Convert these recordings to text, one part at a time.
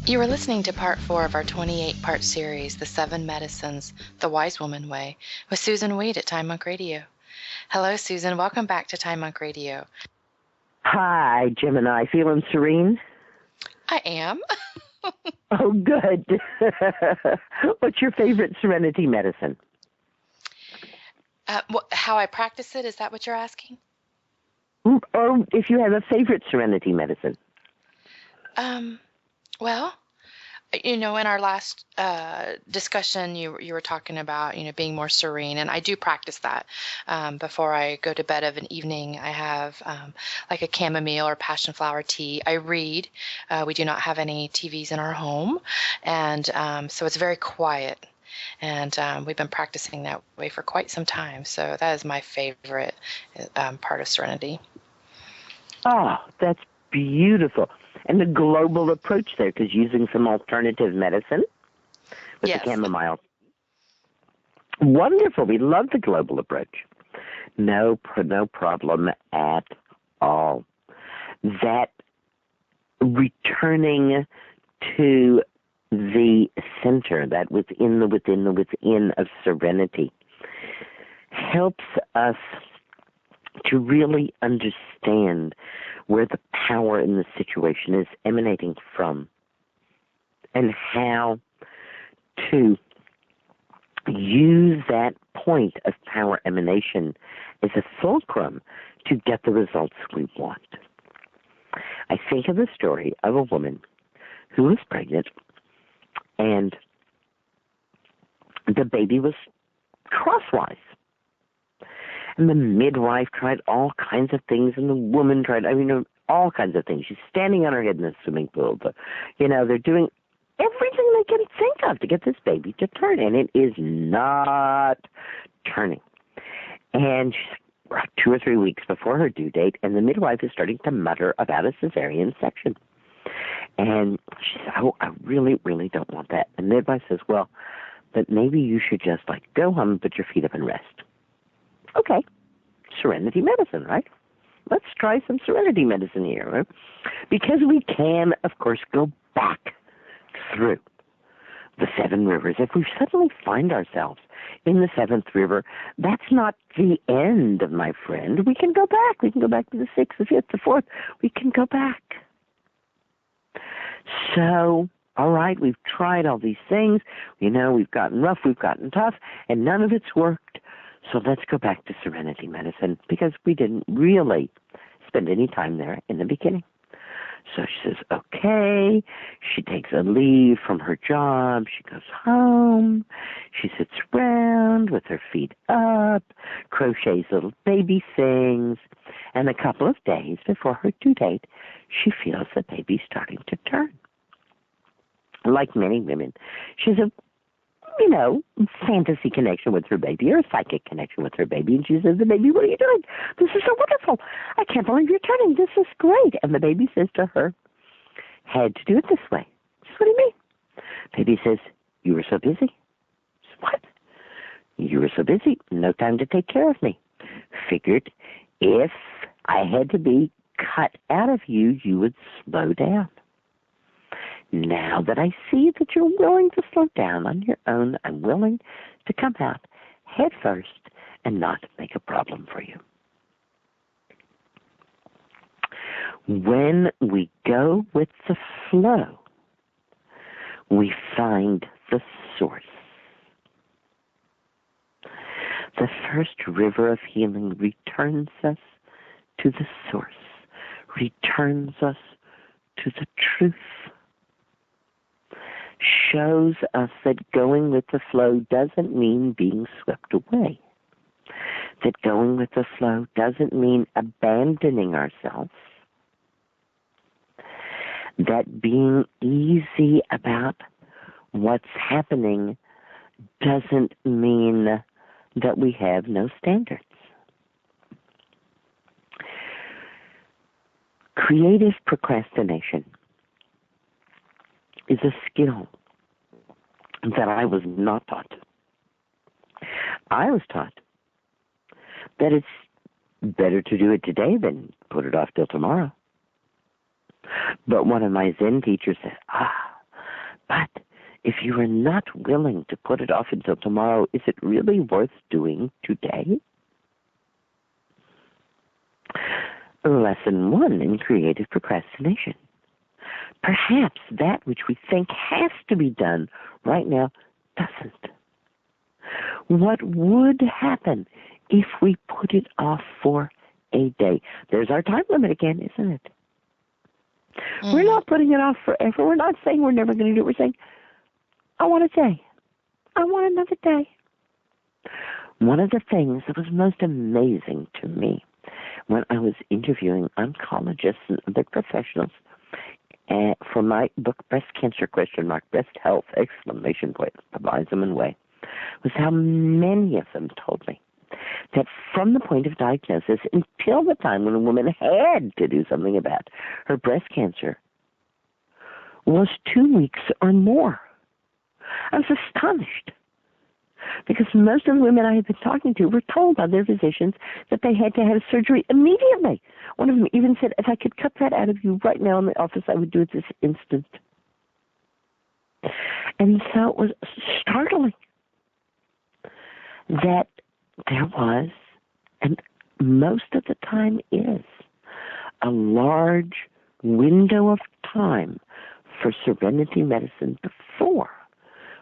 You are listening to part 4 of our 28-part series, The 7 Medicines, The Wise Woman Way, with Susan Weed at Time Monk Radio. Hello, Susan. Welcome back to Time Monk Radio. Hi, Gemini. Feeling serene? I am. Oh, good. What's your favorite serenity medicine? How I practice it, is that what you're asking? Or if you have a favorite serenity medicine? Well, in our last discussion, you were talking about, being more serene, and I do practice that. Before I go to bed of an evening, I have like a chamomile or passion flower tea. I read. We do not have any TVs in our home, and so it's very quiet. And we've been practicing that way for quite some time. So that is my favorite part of serenity. Oh, that's beautiful. And the global approach there, because using some alternative medicine with Yes. the chamomile. Wonderful. We love the global approach. No problem at all. That returning to the center, that within of serenity, helps us to really understand where the power in the situation is emanating from and how to use that point of power emanation as a fulcrum to get the results we want. I think of the story of a woman who was pregnant and the baby was crosswise. And the midwife tried all kinds of things, and the woman tried, all kinds of things. She's standing on her head in the swimming pool. They're doing everything they can think of to get this baby to turn, and it is not turning. And she's 2 or 3 weeks before her due date, and the midwife is starting to mutter about a cesarean section. And she said, oh, I really, really don't want that. And the midwife says, well, but maybe you should just, go home and put your feet up and rest. Okay, serenity medicine, right? Let's try some serenity medicine here, right? Because we can, of course, go back through the 7 rivers. If we suddenly find ourselves in the 7th river, that's not the end, my friend. We can go back. We can go back to the 6th, the 5th, the 4th. We can go back. So, all right, we've tried all these things. We've gotten rough, we've gotten tough, and none of it's worked. So let's go back to serenity medicine because we didn't really spend any time there in the beginning. So she says, okay. She takes a leave from her job. She goes home. She sits around with her feet up, crochets little baby things. And a couple of days before her due date, she feels the baby starting to turn. Like many women, she's a fantasy connection with her baby or a psychic connection with her baby. And she says, the baby, what are you doing? This is so wonderful. I can't believe you're turning. This is great. And the baby says to her, had to do it this way. She says, what do you mean? Baby says, you were so busy. She says, what? You were so busy. No time to take care of me. Figured if I had to be cut out of you, you would slow down. Now that I see that you're willing to slow down on your own, I'm willing to come out head first and not make a problem for you. When we go with the flow, we find the source. The first river of healing returns us to the source, returns us to the truth. Shows us that going with the flow doesn't mean being swept away. That going with the flow doesn't mean abandoning ourselves. That being easy about what's happening doesn't mean that we have no standards. Creative procrastination is a skill that I was not taught. I was taught that it's better to do it today than put it off till tomorrow. But one of my Zen teachers said, But if you are not willing to put it off until tomorrow, is it really worth doing today? Lesson 1 in creative procrastination. Perhaps that which we think has to be done right now doesn't. What would happen if we put it off for a day? There's our time limit again, isn't it? Mm-hmm. We're not putting it off forever. We're not saying we're never going to do it. We're saying, I want a day. I want another day. One of the things that was most amazing to me when I was interviewing oncologists and other professionals for my book, Breast Cancer, Breast Health, Pavizum and Way, was how many of them told me that from the point of diagnosis until the time when a woman had to do something about her breast cancer was 2 weeks or more. I was astonished because most of the women I had been talking to were told by their physicians that they had to have surgery immediately. One of them even said, if I could cut that out of you right now in the office, I would do it this instant. And so it was startling that there was, and most of the time is, a large window of time for serenity medicine before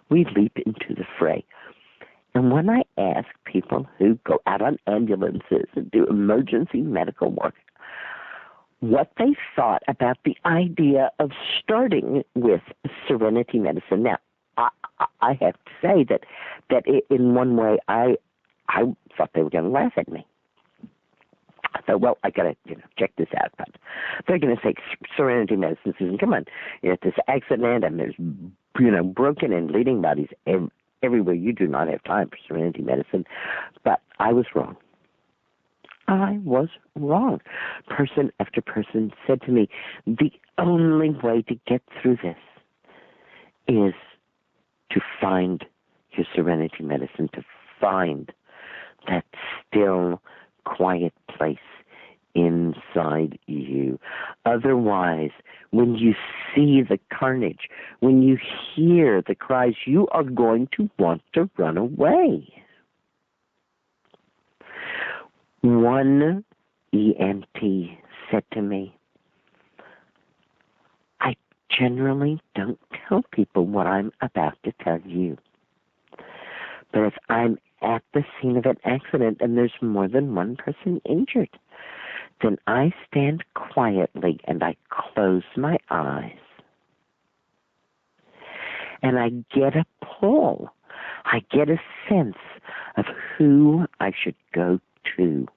we leap into the fray. And when I ask people who go out on ambulances and do emergency medical work what they thought about the idea of starting with serenity medicine, now, I have to say that in one way I thought they were going to laugh at me. I thought, well, I got to check this out. But they're going to say serenity medicine, Susan. Come on, this accident and there's broken and bleeding bodies everywhere. You do not have time for serenity medicine. But I was wrong. I was wrong. Person after person said to me, the only way to get through this is to find your serenity medicine, to find that still, quiet place inside you. Otherwise, when you see the carnage, when you hear the cries, you are going to want to run away. One EMT said to me, I generally don't tell people what I'm about to tell you. But if I'm at the scene of an accident and there's more than one person injured, then I stand quietly and I close my eyes. And I get a pull. I get a sense of who I should go to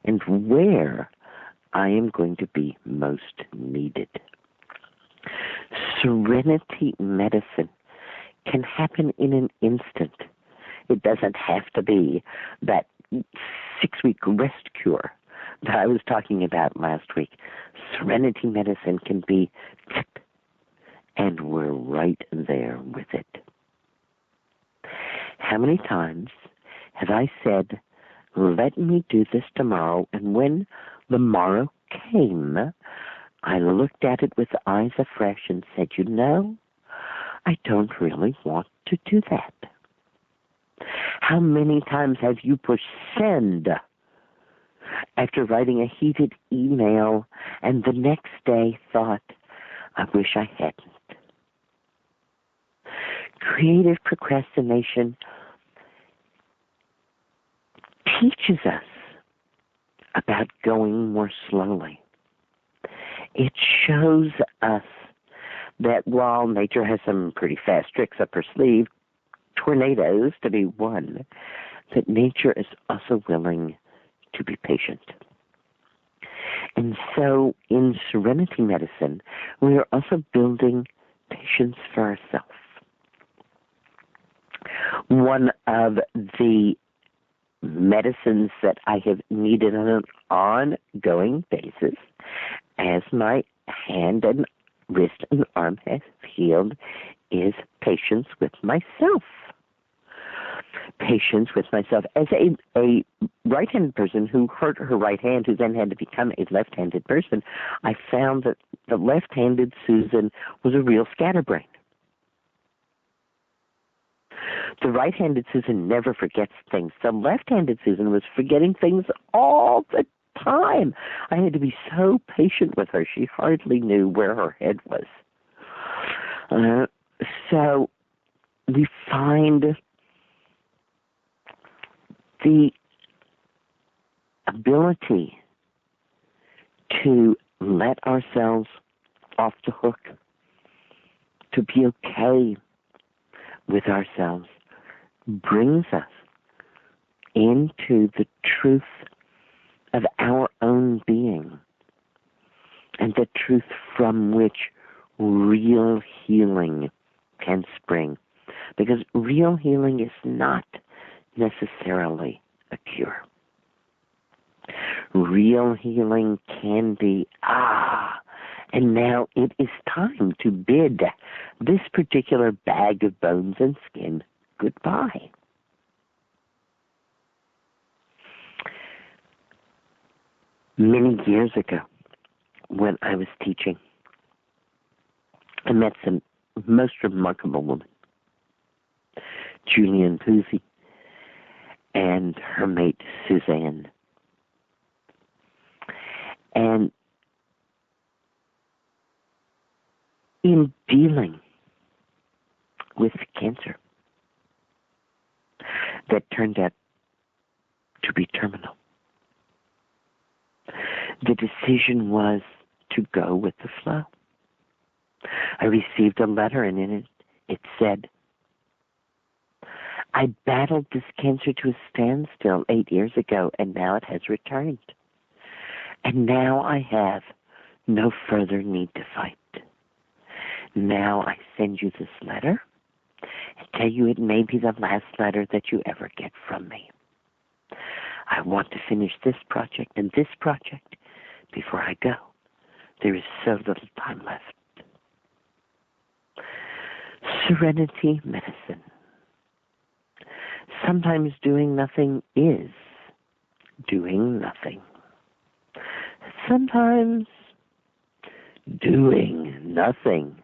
and where I am going to be most needed. Serenity medicine can happen in an instant. It doesn't have to be that 6-week rest cure that I was talking about last week. Serenity medicine can be clip, and we're right there with it. How many times have I said, let me do this tomorrow, and when the morrow came, I looked at it with eyes afresh and said, I don't really want to do that. How many times have you pushed send after writing a heated email and the next day thought, I wish I hadn't? Creative procrastination teaches us about going more slowly. It shows us that while nature has some pretty fast tricks up her sleeve, tornadoes to be one, that nature is also willing to be patient. And so in serenity medicine, we are also building patience for ourselves. One of the medicines that I have needed on an ongoing basis as my hand and wrist and arm has healed is patience with myself. Patience with myself. As a right-handed person who hurt her right hand, who then had to become a left-handed person, I found that the left-handed Susan was a real scatterbrain. The right-handed Susan never forgets things. The left-handed Susan was forgetting things all the time. I had to be so patient with her. She hardly knew where her head was. So we find the ability to let ourselves off the hook, to be okay with ourselves, brings us into the truth of our own being, and the truth from which real healing can spring. Because real healing is not necessarily a cure. Real healing can be, and now it is time to bid this particular bag of bones and skin goodbye. Many years ago, when I was teaching, I met some most remarkable woman, Julian Pusey, and her mate, Suzanne. And in dealing with cancer that turned out to be terminal, the decision was to go with the flow. I received a letter, and in it said, I battled this cancer to a standstill 8 years ago, and now it has returned. And now I have no further need to fight. Now I send you this letter and tell you it may be the last letter that you ever get from me. I want to finish this project and this project before I go. There is so little time left. Serenity medicine. Sometimes doing nothing is doing nothing. Sometimes doing nothing.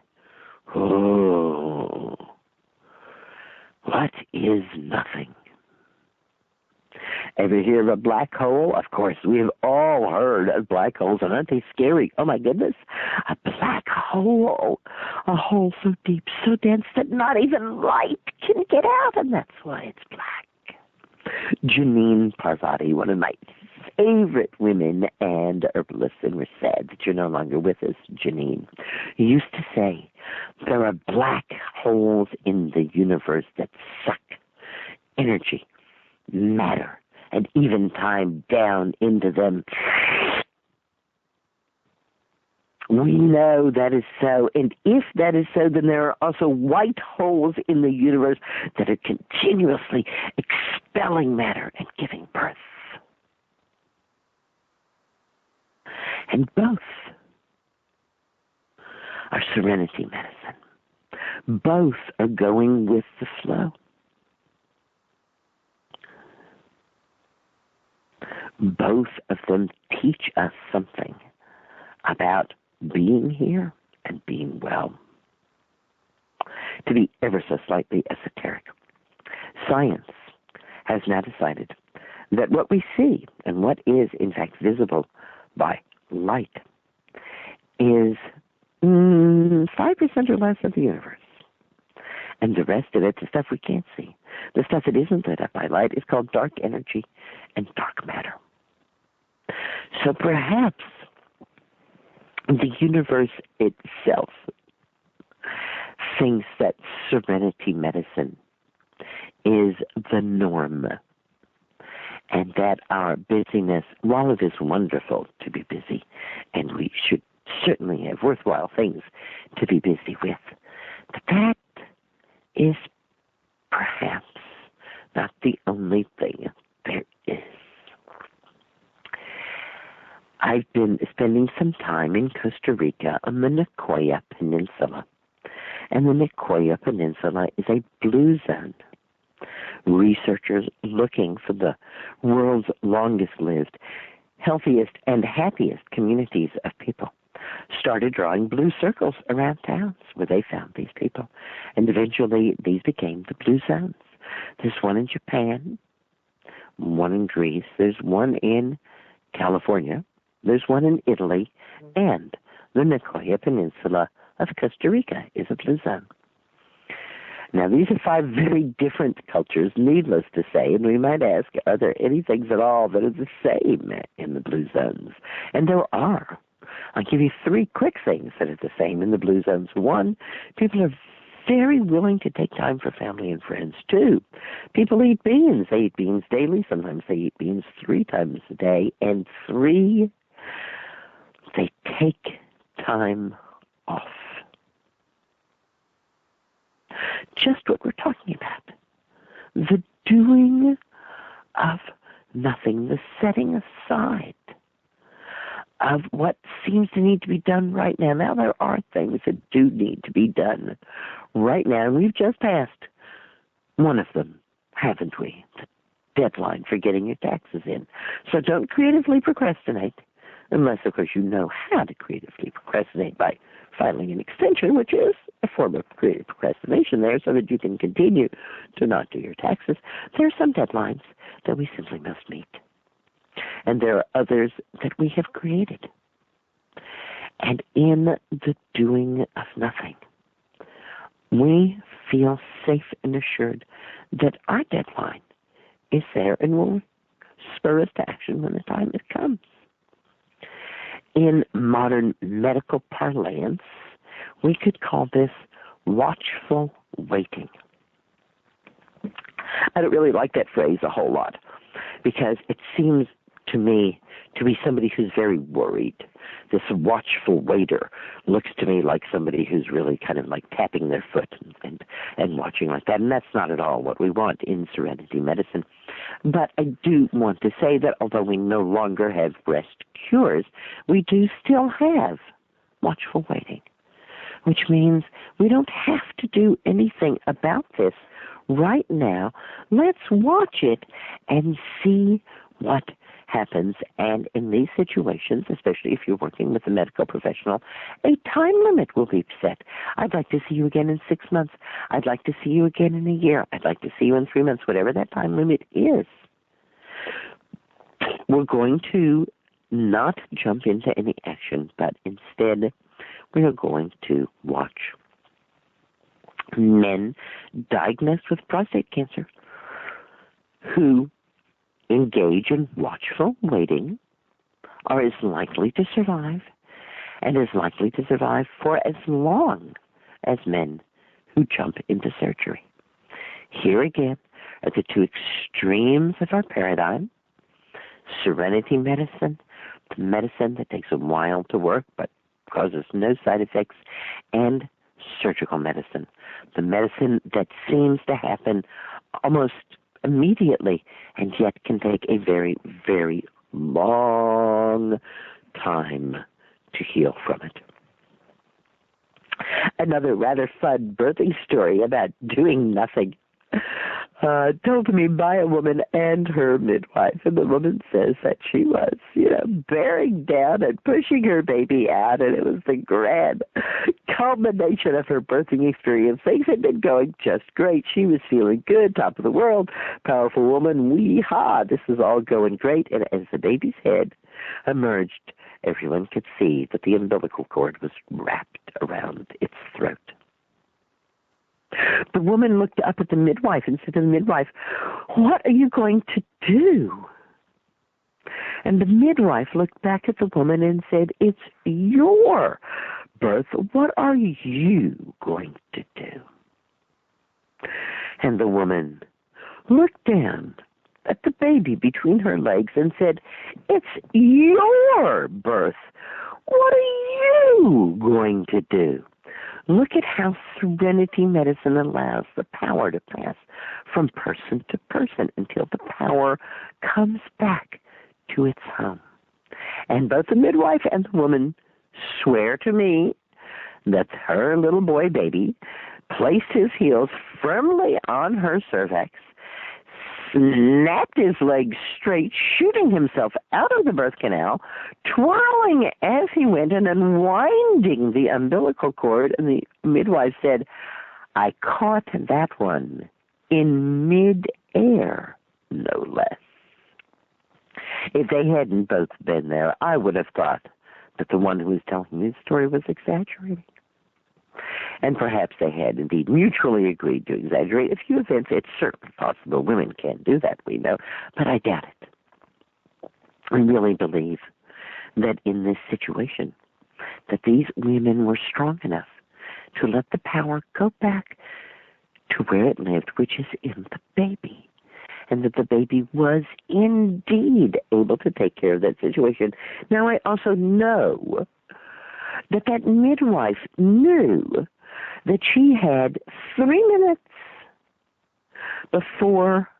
Oh, what is nothing? Ever hear of a black hole? Of course, we have all heard of black holes, and aren't they scary? Oh my goodness, a black hole. A hole so deep, so dense that not even light can get out, and that's why it's black. Janine Parvati, one of my favorite women and herbalists, and we're sad that you're no longer with us, Janine, used to say, there are black holes in the universe that suck energy, matter, and even time down into them. We know that is so, and if that is so, then there are also white holes in the universe that are continuously expelling matter and giving birth. And both are serenity medicine. Both are going with the flow. Both of them teach us something about being here and being well. To be ever so slightly esoteric, science has now decided that what we see and what is in fact visible by light is 5% or less of the universe. And the rest of it, the stuff we can't see, the stuff that isn't lit up by light, is called dark energy and dark matter. So perhaps the universe itself thinks that serenity medicine is the norm, and that our busyness, while it is wonderful to be busy, and we should certainly have worthwhile things to be busy with, but that is perhaps not the only thing there is. I've been spending some time in Costa Rica on the Nicoya Peninsula. And the Nicoya Peninsula is a blue zone. Researchers looking for the world's longest-lived, healthiest, and happiest communities of people started drawing blue circles around towns where they found these people. And eventually these became the blue zones. There's one in Japan, one in Greece, there's one in California, there's one in Italy, and the Nicoya Peninsula of Costa Rica is a blue zone. Now, these are 5 very different cultures, needless to say, and we might ask, are there any things at all that are the same in the blue zones? And there are. I'll give you 3 quick things that are the same in the blue zones. 1, people are very willing to take time for family and friends. 2, people eat beans. They eat beans daily. Sometimes they eat beans 3 times a day. And 3, they take time off. Just what we're talking about. The doing of nothing, the setting aside of what seems to need to be done right now. Now, there are things that do need to be done right now, and we've just passed one of them, haven't we? The deadline for getting your taxes in. So don't creatively procrastinate, unless, of course, you know how to creatively procrastinate by filing an extension, which is a form of creative procrastination there, so that you can continue to not do your taxes. There are some deadlines that we simply must meet. And there are others that we have created. And in the doing of nothing, we feel safe and assured that our deadline is there and will spur us to action when the time it comes. In modern medical parlance, we could call this watchful waiting. I don't really like that phrase a whole lot because it seems to me to be somebody who's very worried. This watchful waiter looks to me like somebody who's really kind of like tapping their foot and watching like that, and that's not at all what we want in serenity medicine. But I do want to say that although we no longer have breast cures, we do still have watchful waiting, which means we don't have to do anything about this right now. Let's watch it and see what happens. And in these situations, especially if you're working with a medical professional, a time limit will be set. I'd like to see you again in 6 months. I'd like to see you again in a year. I'd like to see you in 3 months, whatever that time limit is. We're going to not jump into any action, but instead we are going to watch. Men diagnosed with prostate cancer who engage in watchful waiting are as likely to survive and as likely to survive for as long as men who jump into surgery. Here again are the 2 extremes of our paradigm: serenity medicine, the medicine that takes a while to work but causes no side effects, and surgical medicine, the medicine that seems to happen almost immediately and yet can take a very, very long time to heal from it. Another rather fun birthing story about doing nothing told to me by a woman and her midwife. And the woman says that she was, bearing down and pushing her baby out, and it was the grand culmination of her birthing experience. Things had been going just great. She was feeling good, top of the world, powerful woman, wee-ha, this is all going great. And as the baby's head emerged, everyone could see that the umbilical cord was wrapped around its throat. The woman looked up at the midwife and said to the midwife, "What are you going to do?" And the midwife looked back at the woman and said, "It's your birth. What are you going to do?" And the woman looked down at the baby between her legs and said, "It's your birth. What are you going to do?" Look at how serenity medicine allows the power to pass from person to person until the power comes back to its home. And both the midwife and the woman swear to me that her little boy baby placed his heels firmly on her cervix, snapped his legs straight, shooting himself out of the birth canal, twirling as he went and unwinding the umbilical cord. And the midwife said, "I caught that one in mid-air, no less. If they hadn't both been there, I would have thought that the one who was telling me the story was exaggerating. And perhaps they had indeed mutually agreed to exaggerate a few events. It's certainly possible women can do that, we know, but I doubt it. I really believe that in this situation, that these women were strong enough to let the power go back to where it lived, which is in the baby. And that the baby was indeed able to take care of that situation. Now, I also know that that midwife knew that she had 3 minutes before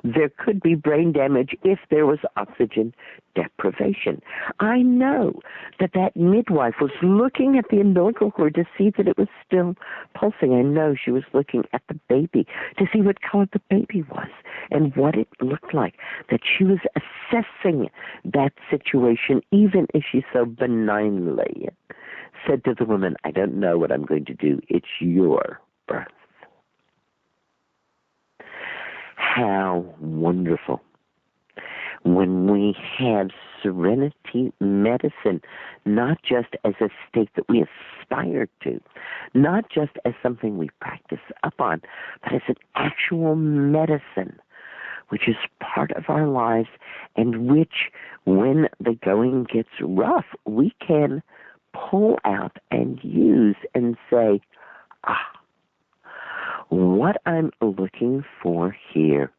there could be brain damage if there was oxygen deprivation. I know that that midwife was looking at the umbilical cord to see that it was still pulsing. I know she was looking at the baby to see what color the baby was and what it looked like, that she was assessing that situation, even if she so benignly said to the woman, I don't know what I'm going to do. It's your birth. How wonderful when we have serenity medicine, not just as a state that we aspire to, not just as something we practice up on, but as an actual medicine, which is part of our lives and which, when the going gets rough, we can pull out and use and say, what I'm looking for here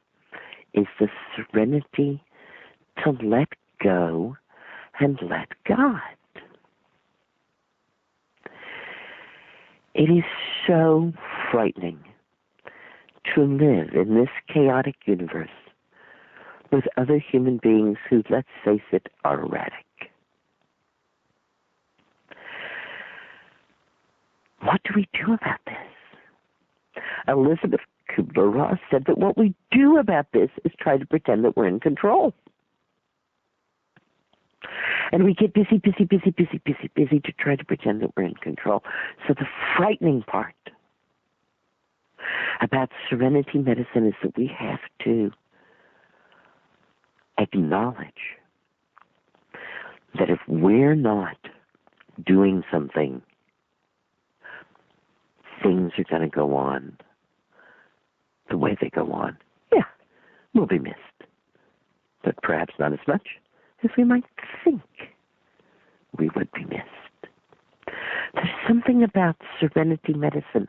is the serenity to let go and let God. It is so frightening to live in this chaotic universe with other human beings who, let's face it, are erratic. What do we do about this? Elizabeth Kubler-Ross said that what we do about this is try to pretend that we're in control. And we get busy to try to pretend that we're in control. So the frightening part about serenity medicine is that we have to acknowledge that if we're not doing something, things are going to go on the way they go on. Yeah, we'll be missed, but perhaps not as much as we might think we would be missed. There's something about serenity medicine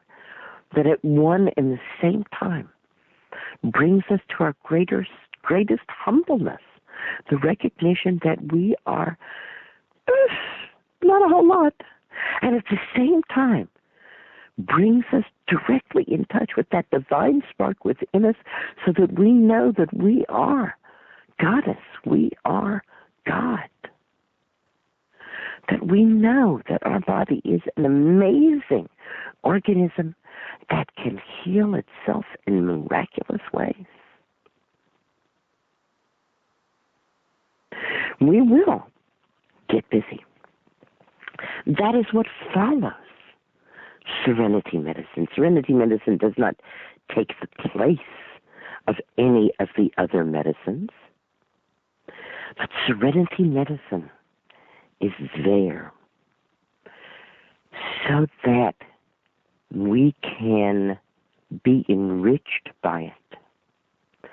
that at one and the same time brings us to our greatest humbleness, the recognition that we are not a whole lot, and at the same time brings us directly in touch with that divine spark within us so that we know that we are Goddess, we are God. That we know that our body is an amazing organism that can heal itself in miraculous ways. We will get busy. That is what follows serenity medicine. Serenity medicine does not take the place of any of the other medicines, but serenity medicine is there so that we can be enriched by it.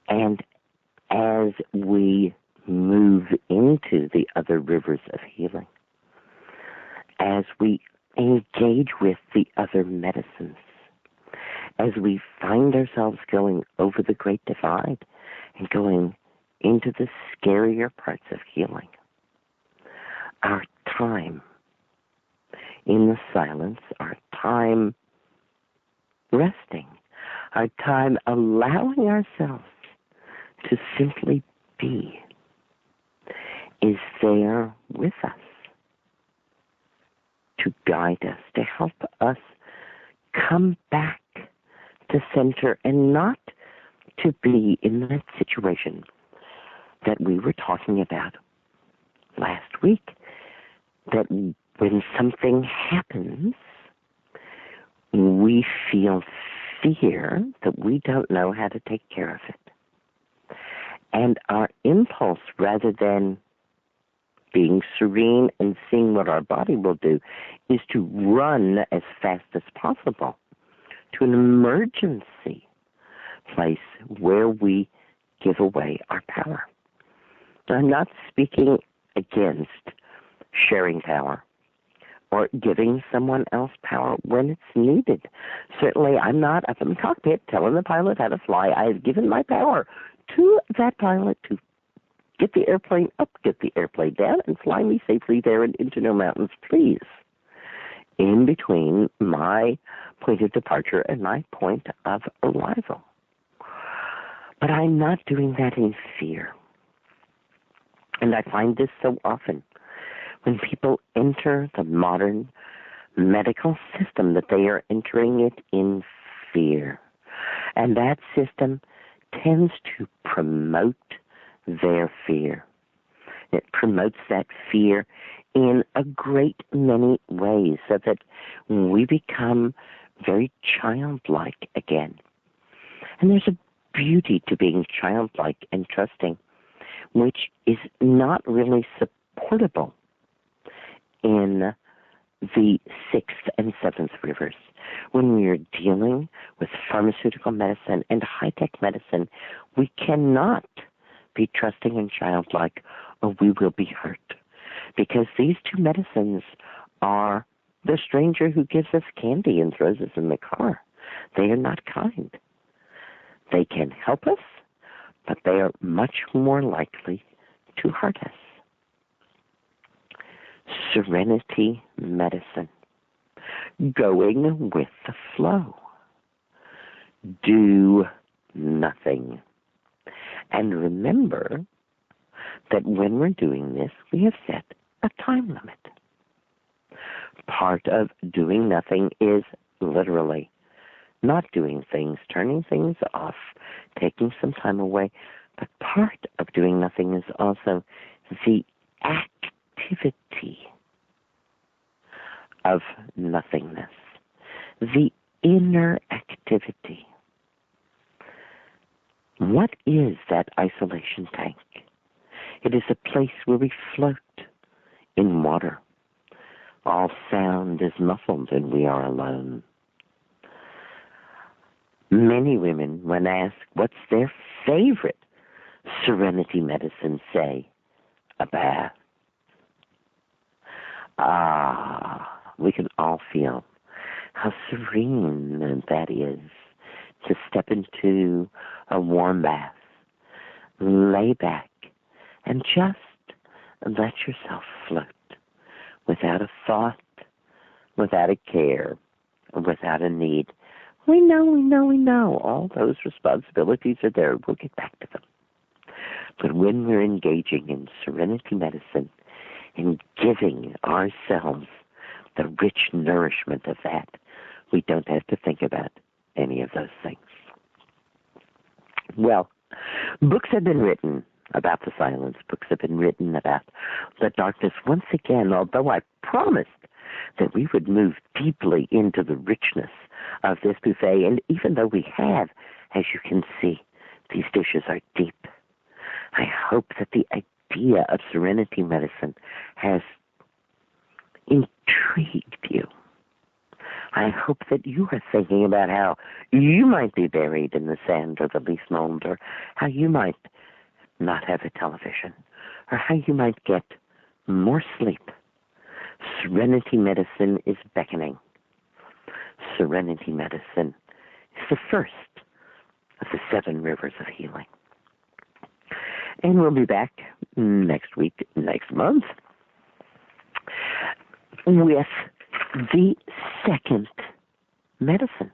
And as we move into the other rivers of healing, as we engage with the other medicines, as we find ourselves going over the great divide and going into the scarier parts of healing, our time in the silence, our time resting, our time allowing ourselves to simply be is there with us to guide us, to help us come back to center and not to be in that situation that we were talking about last week, that when something happens, we feel fear that we don't know how to take care of it. And our impulse, rather than being serene and seeing what our body will do, is to run as fast as possible to an emergency place where we give away our power. I'm not speaking against sharing power or giving someone else power when it's needed. Certainly, I'm not up in the cockpit telling the pilot how to fly. I have given my power to that pilot to get the airplane up, get the airplane down, and fly me safely there and into no mountains, please, in between my point of departure and my point of arrival. But I'm not doing that in fear. And I find this so often when people enter the modern medical system, that they are entering it in fear. And that system tends to promote their fear. It promotes that fear in a great many ways, so that we become very childlike again. And there's a beauty to being childlike and trusting, which is not really supportable in the 6th and 7th rivers. When we are dealing with pharmaceutical medicine and high-tech medicine, we cannot be trusting and childlike, or we will be hurt. Because these two medicines are the stranger who gives us candy and throws us in the car. They are not kind. They can help us, but they are much more likely to hurt us. Serenity medicine. Going with the flow. Do nothing. And remember that when we're doing this, we have set a time limit. Part of doing nothing is literally not doing things, turning things off, taking some time away. But part of doing nothing is also the activity of nothingness, the inner activity. What is that isolation tank? It is a place where we float in water. All sound is muffled and we are alone. Many women, when asked what's their favorite serenity medicine, say, a bath. We can all feel how serene that is to step into a warm bath, lay back, and just let yourself float without a thought, without a care, without a need. We know. All those responsibilities are there. We'll get back to them. But when we're engaging in serenity medicine and giving ourselves the rich nourishment of that, we don't have to think about any of those things. Well, books have been written about the silence. Books have been written about the darkness. Once again, although I promised that we would move deeply into the richness of this buffet, and even though we have, as you can see, these dishes are deep, I hope that the idea of serenity medicine has intrigued you. I hope that you are thinking about how you might be buried in the sand or the leaf mold, or how you might not have a television, or how you might get more sleep. Serenity medicine is beckoning. Serenity medicine is the first of the 7 rivers of healing. And we'll be back next week, next month, with the second medicine,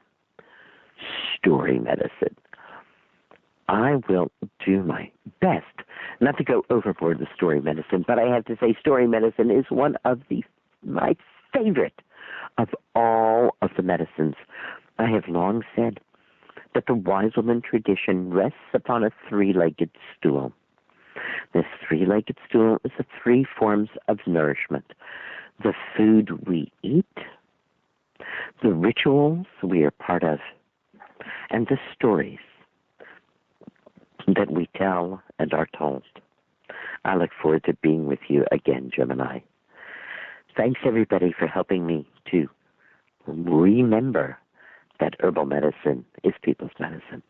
story medicine. I will do my best not to go overboard with story medicine, but I have to say story medicine is one of my favorite of all of the medicines. I have long said that the wise woman tradition rests upon a 3-legged stool. This 3-legged stool is the 3 forms of nourishment: the food we eat, the rituals we are part of, and the stories that we tell and are told. I look forward to being with you again, Gemini. Thanks, everybody, for helping me to remember that herbal medicine is people's medicine.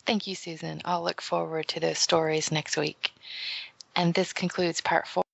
Thank you, Susan. I'll look forward to those stories next week. And this concludes part 4.